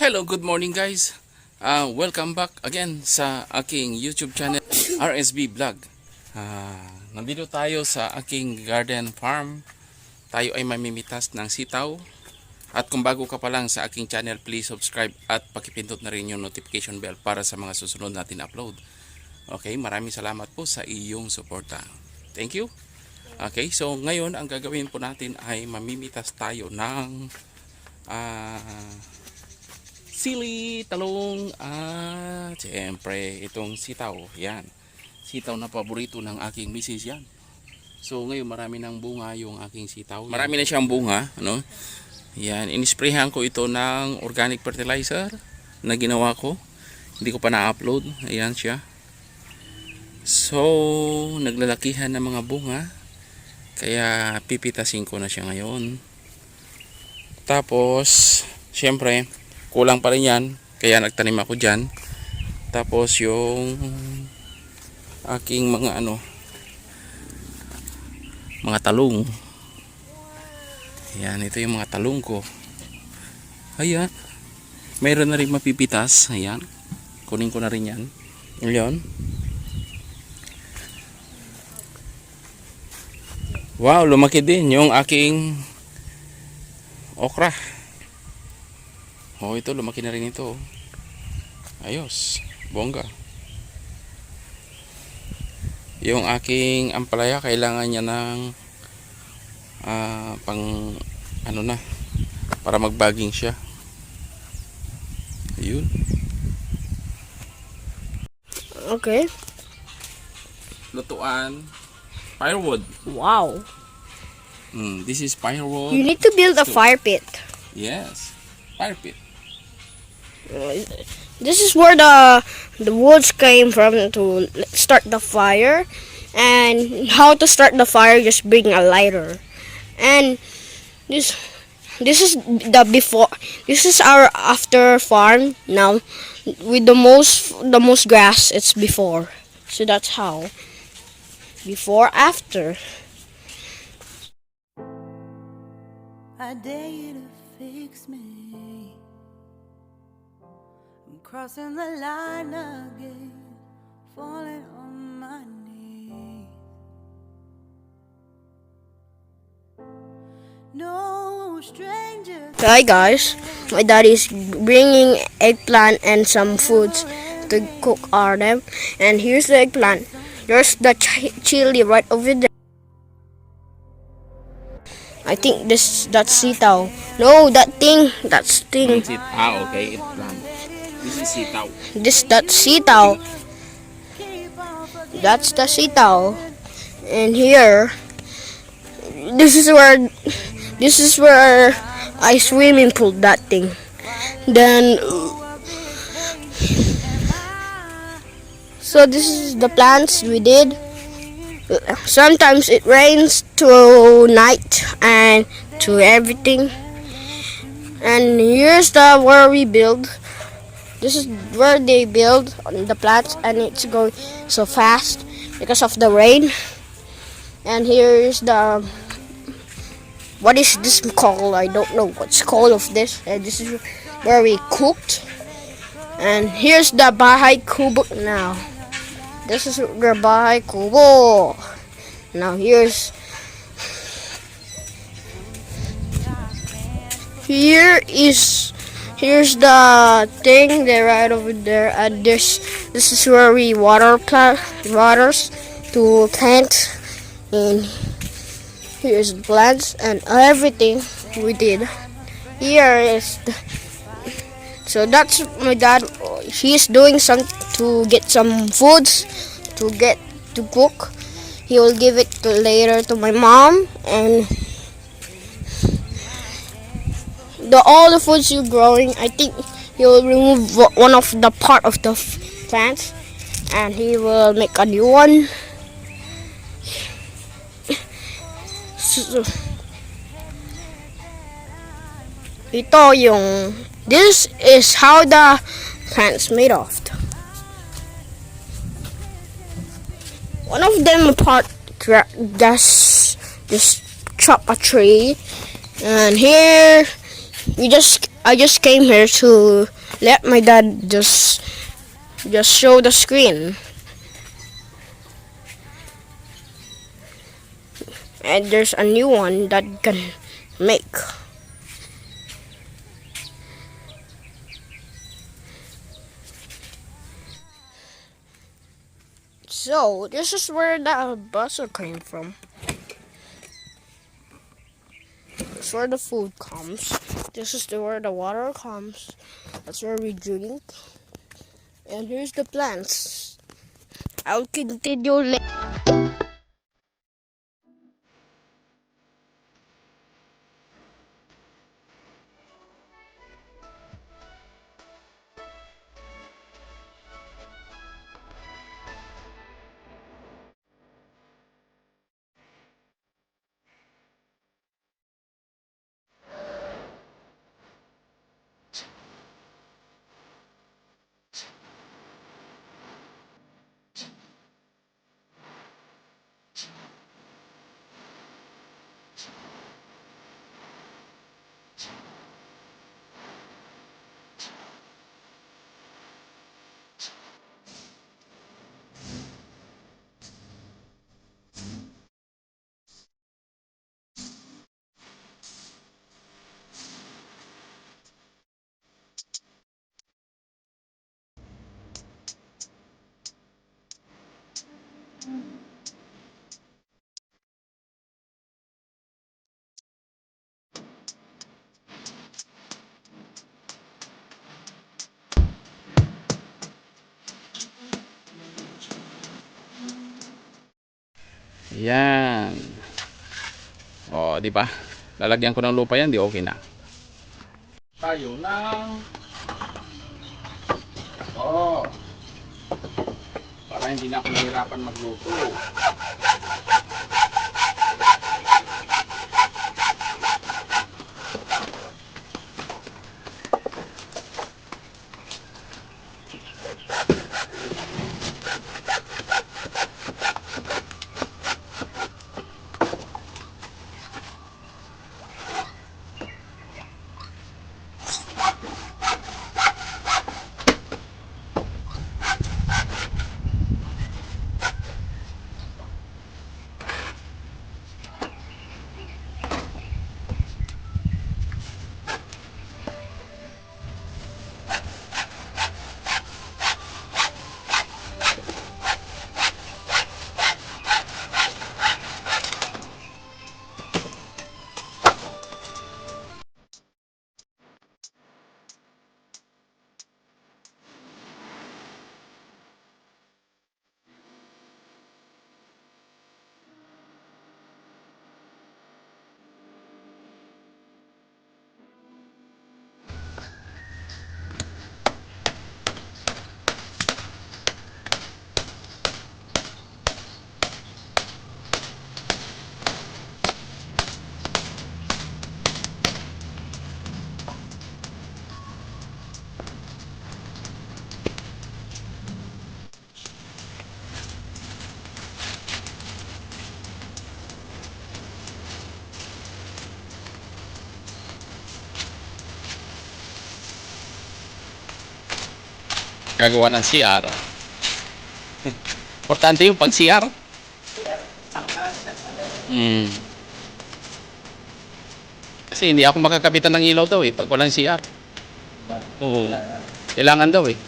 Hello, good morning guys. Welcome back again sa aking YouTube channel, RSB Vlog. Nandito tayo sa aking garden farm. Tayo ay mamimitas ng sitaw. At kung bago ka pa lang sa aking channel, please subscribe at pakipindot na rin yung notification bell para sa mga susunod natin upload. Okay, maraming salamat po sa iyong suporta. Thank you. Okay, so ngayon ang gagawin po natin ay mamimitas tayo ng sili, talong, at siyempre itong sitaw. Yan, sitaw na paborito ng aking misis yan. So ngayon marami ng bunga yung aking sitaw. Marami na siyang bunga, ano? Yan, inisprayhan ko ito ng organic fertilizer na ginawa ko. Hindi ko pa na-upload. Ayan siya. So naglalakihan ng mga bunga, kaya pipitasin ko na siya ngayon. Tapos siyempre kulang pa rin yan, kaya nagtanim ako dyan. Tapos yung aking mga mga talong. Ayan, ito yung mga talong ko. Ayan, mayroon na rin mapipitas. Ayan, kunin ko na rin yan. Ayan. Wow, lumaki din yung aking okra. Oh, ito lumaki na rin ito. Ayos, bongga. Yung aking ampalaya kailangan niya ng pang para magbaging siya. Ayun. Okay. Lutuan firewood. Wow. This is firewood. You need to build a fire pit. Yes, fire pit. This is where the woods came from to start the fire, and how to start the fire, just bring a lighter. And this is the before. This is our after farm now. With the most grass, it's before. So that's how. Before, after. I dare you to fix me. I'm crossing the line again, falling on my knees. No stranger. Hi guys, my daddy's bringing eggplant and some foods to cook them. And here's the eggplant. There's the chili right over there. I think that's sitaw. No, that's thing. Okay, it's plant. This is sitaw. That's sitaw. That's the sitaw. And here, this is where I swimming pool that thing. Then, so this is the plants we did. Sometimes it rains to night and to everything. And here's where we build. This is where they build on the plants, and it's going so fast because of the rain. And here's what is this called? I don't know what's called of this. And this is where we cooked. And here's the bahay kubo now. This is the bahay kubo. Now here's the thing there right over there, and this is where we waters to plant. And here's the plants and everything we did. Here is so that's my dad. He's doing some to get some foods to cook. He will give it later to my mom, and all the foods you're growing, I think he will remove one of the part of the plants, and he will make a new one. So, this is how the plant's made of. One of them just chop a tree, and here I just came here to let my dad just show the screen. And there's a new one that you can make. So this is where the buzzer came from. That's where the food comes. This is where the water comes. That's where we drink. And here's the plants. I'll continue later. Yan. O, di ba? Lalagyan ko ng lupa yan, di okay na. Tayo ng ito. Para hindi na ako nahirapan magluto. Gagawa ng CR. Importante yung pag CR. Kasi hindi ako makakapitan ng ilaw daw eh pag walang CR. Oo. Kailangan daw eh.